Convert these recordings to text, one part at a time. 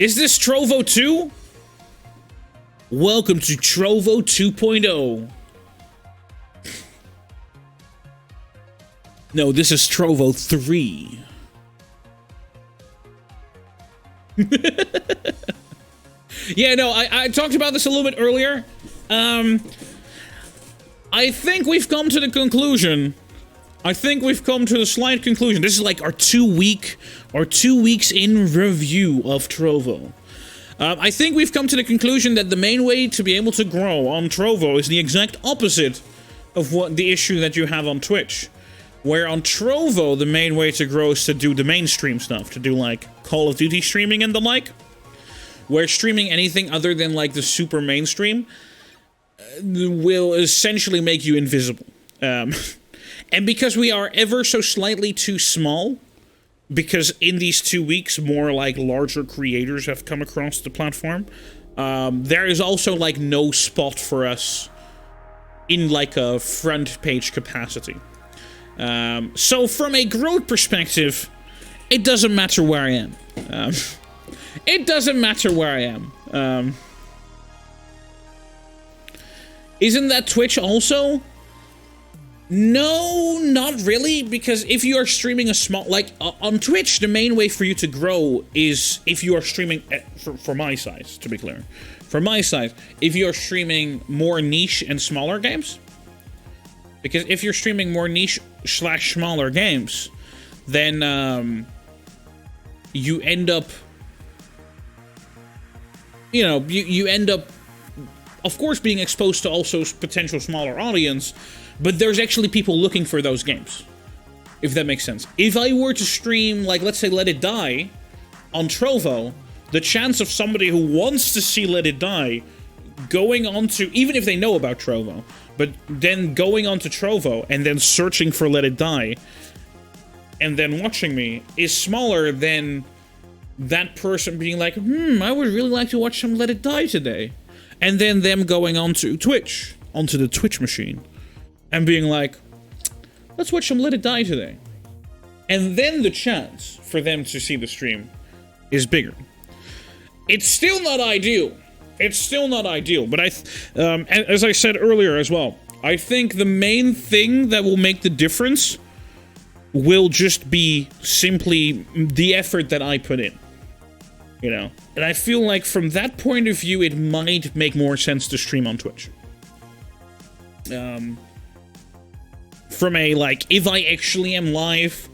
Is this Trovo 2? Welcome to Trovo 2.0. No, this is Trovo 3. Yeah, no, I talked about this a little bit earlier. I think we've come to the conclusion. I think we've come to a slight conclusion. This is like our 2 weeks in review of Trovo. I think we've come to the conclusion that the main way to be able to grow on Trovo is the exact opposite of what the issue that you have on Twitch. Where on Trovo, the main way to grow is to do the mainstream stuff, to do like Call of Duty streaming and the like. Where streaming anything other than like the super mainstream will essentially make you invisible. And because we are ever so slightly too small, because in these 2 weeks more like larger creators have come across the platform, there is also like no spot for us in like a front page capacity. So from a growth perspective, it doesn't matter where I am. It doesn't matter where I am. Isn't that Twitch also? No, not really, because if you are streaming a small... Like, on Twitch, the main way for you to grow is if you are streaming... For my size, to be clear. For my size, if you are streaming more niche and smaller games. Because if you're streaming more niche/smaller games, then you end up... You know, you end up, of course, being exposed to also potential smaller audience, but there's actually people looking for those games, if that makes sense. If I were to stream, like, let's say Let It Die on Trovo, the chance of somebody who wants to see Let It Die going on to, even if they know about Trovo, but then going on to Trovo and then searching for Let It Die and then watching me is smaller than that person being like, I would really like to watch some Let It Die today. And then them going onto Twitch, onto the Twitch machine, and being like, let's watch some Let It Die today. And then the chance for them to see the stream is bigger. It's still not ideal. It's still not ideal, but as I said earlier as well, I think the main thing that will make the difference will just be simply the effort that I put in. You know? And I feel like from that point of view, it might make more sense to stream on Twitch. From a, like, if I actually am live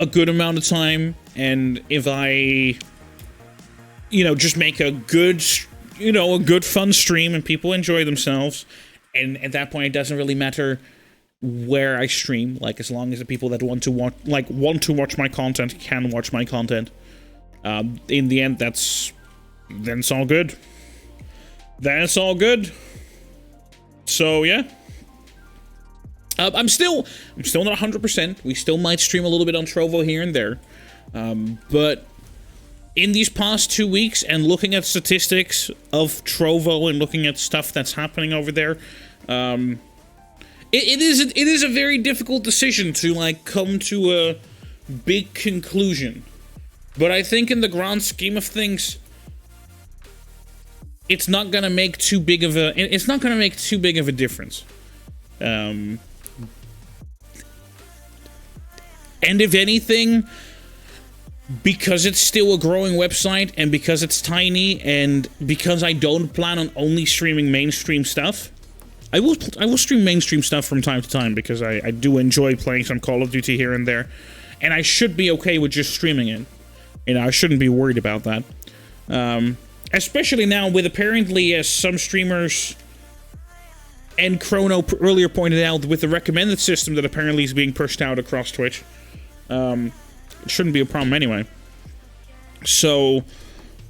a good amount of time, and if I, you know, just make a good, you know, a good fun stream and people enjoy themselves, and at that point it doesn't really matter where I stream, like, as long as the people that want to watch my content can watch my content. In the end, then it's all good. Then it's all good. So, yeah. I'm still not 100%. We still might stream a little bit on Trovo here and there. But in these past 2 weeks, and looking at statistics of Trovo and looking at stuff that's happening over there, it is a very difficult decision to, like, come to a big conclusion. But I think in the grand scheme of things, it's not gonna make too big of a difference. And if anything, because it's still a growing website, and because it's tiny, and because I don't plan on only streaming mainstream stuff, I will stream mainstream stuff from time to time, because I do enjoy playing some Call of Duty here and there, and I should be okay with just streaming it. You know, I shouldn't be worried about that. Especially now with apparently, as some streamers and Chrono earlier pointed out, with the recommended system that apparently is being pushed out across Twitch. It shouldn't be a problem anyway. So,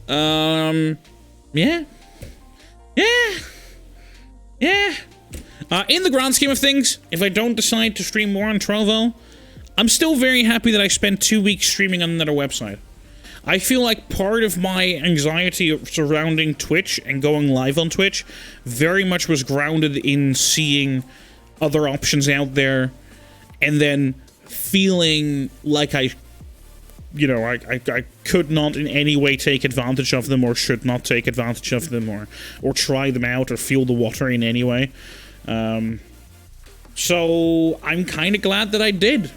yeah. In the grand scheme of things, if I don't decide to stream more on Trovo, I'm still very happy that I spent 2 weeks streaming on another website. I feel like part of my anxiety surrounding Twitch and going live on Twitch very much was grounded in seeing other options out there, and then feeling like I you know, I could not in any way take advantage of them, or should not take advantage of them, or try them out, or feel the water in any way. So I'm kind of glad that I did.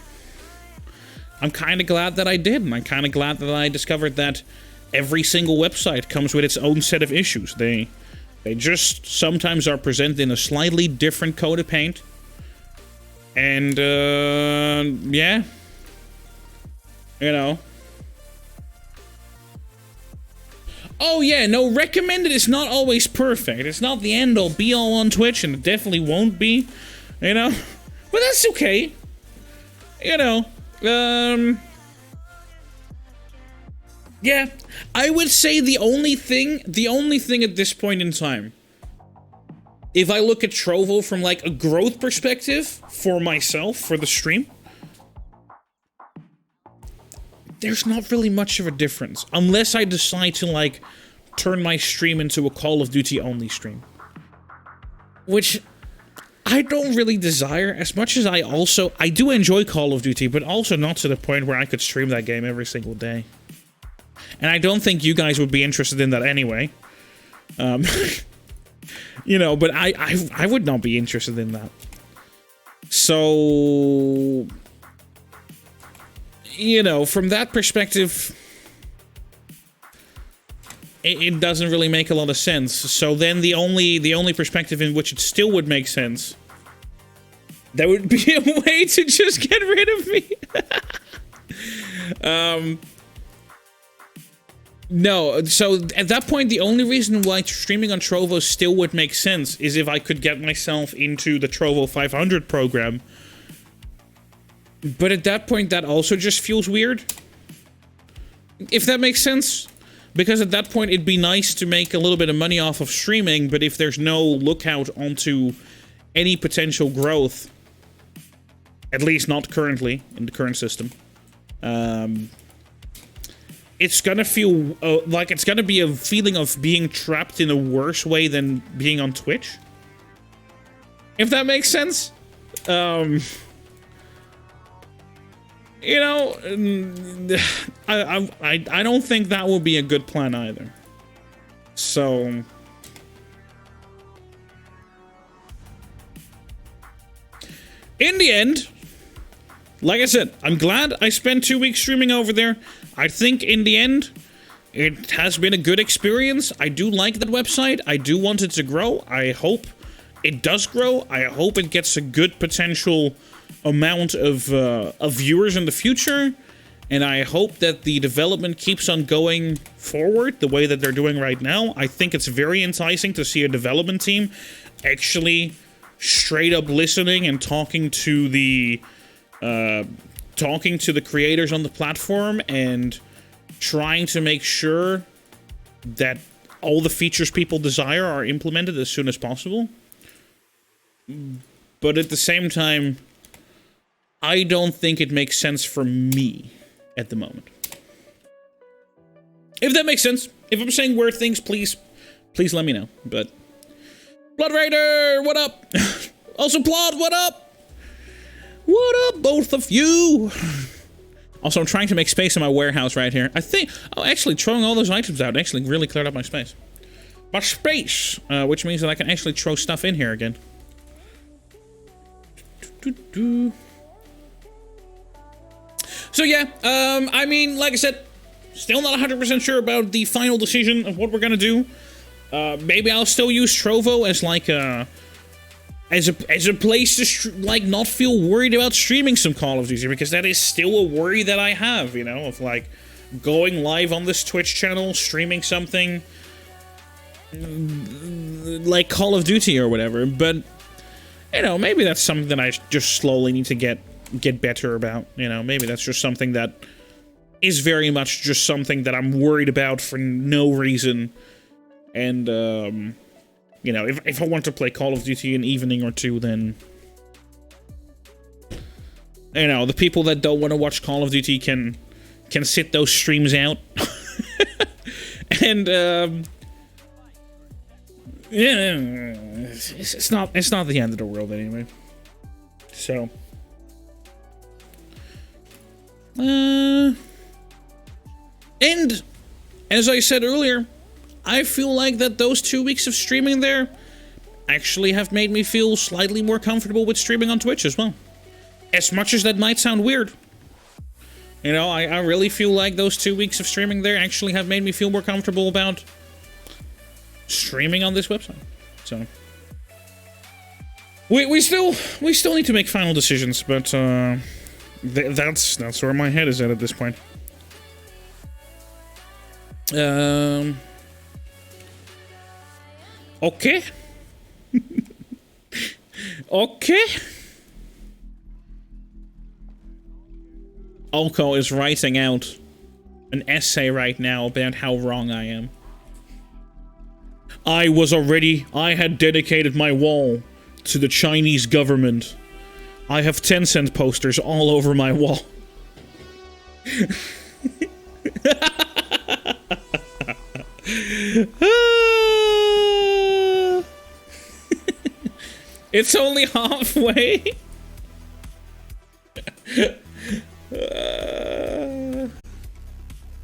And I'm kind of glad that I discovered that every single website comes with its own set of issues. They just sometimes are presented in a slightly different coat of paint. And, yeah. You know. Oh, yeah, no, recommended is not always perfect. It's not the end-all, be-all on Twitch, and it definitely won't be. You know? But that's okay. You know. Yeah, I would say the only thing at this point in time, if I look at Trovo from, like, a growth perspective for myself, for the stream, there's not really much of a difference. Unless I decide to, like, turn my stream into a Call of Duty only stream. Which I don't really desire, as much as I do enjoy Call of Duty, but also not to the point where I could stream that game every single day. And I don't think you guys would be interested in that anyway. You know, but I would not be interested in that. So, you know, from that perspective, it doesn't really make a lot of sense. So then the only perspective in which it still would make sense, that would be a way to just get rid of me. No, so at that point, the only reason why streaming on Trovo still would make sense is if I could get myself into the Trovo 500 program. But at that point, that also just feels weird. If that makes sense. Because at that point, it'd be nice to make a little bit of money off of streaming, but if there's no lookout onto any potential growth, at least not currently, in the current system, it's gonna feel like it's gonna be a feeling of being trapped in a worse way than being on Twitch. If that makes sense. You know, I don't think that would be a good plan either. So, in the end, like I said, I'm glad I spent 2 weeks streaming over there. I think in the end, it has been a good experience. I do like that website. I do want it to grow. I hope it does grow. I hope it gets a good potential amount of viewers in the future, and I hope that the development keeps on going forward the way that they're doing right now. I think it's very enticing to see a development team actually straight up listening and talking to the creators on the platform and trying to make sure that all the features people desire are implemented as soon as possible. But at the same time, I don't think it makes sense for me at the moment. If that makes sense. If I'm saying weird things, please let me know. But Blood Raider, what up? Also Plod, what up? What up, both of you? Also, I'm trying to make space in my warehouse right here. I think, actually throwing all those items out actually really cleared up my space. My space, which means that I can actually throw stuff in here again. So yeah, I mean, like I said, still not 100% sure about the final decision of what we're gonna do. Maybe I'll still use Trovo as like as a place to like not feel worried about streaming some Call of Duty, because that is still a worry that I have, you know, of like going live on this Twitch channel, streaming something like Call of Duty or whatever. But you know, maybe that's something that I just slowly need to get better about, you know. Maybe that's just something that is very much just something that I'm worried about for no reason. And you know, if I want to play Call of Duty an evening or two, then you know, the people that don't want to watch Call of Duty can sit those streams out. And yeah, it's not the end of the world anyway. So And as I said earlier, I feel like that those 2 weeks of streaming there actually have made me feel slightly more comfortable with streaming on Twitch as well. As much as that might sound weird. You know, I really feel like those 2 weeks of streaming there actually have made me feel more comfortable about streaming on this website. So we still need to make final decisions, but that's where my head is at this point. Okay. Okay. Alco is writing out an essay right now about how wrong I am. I had dedicated my wall to the Chinese government. I have Tencent posters all over my wall. It's only halfway.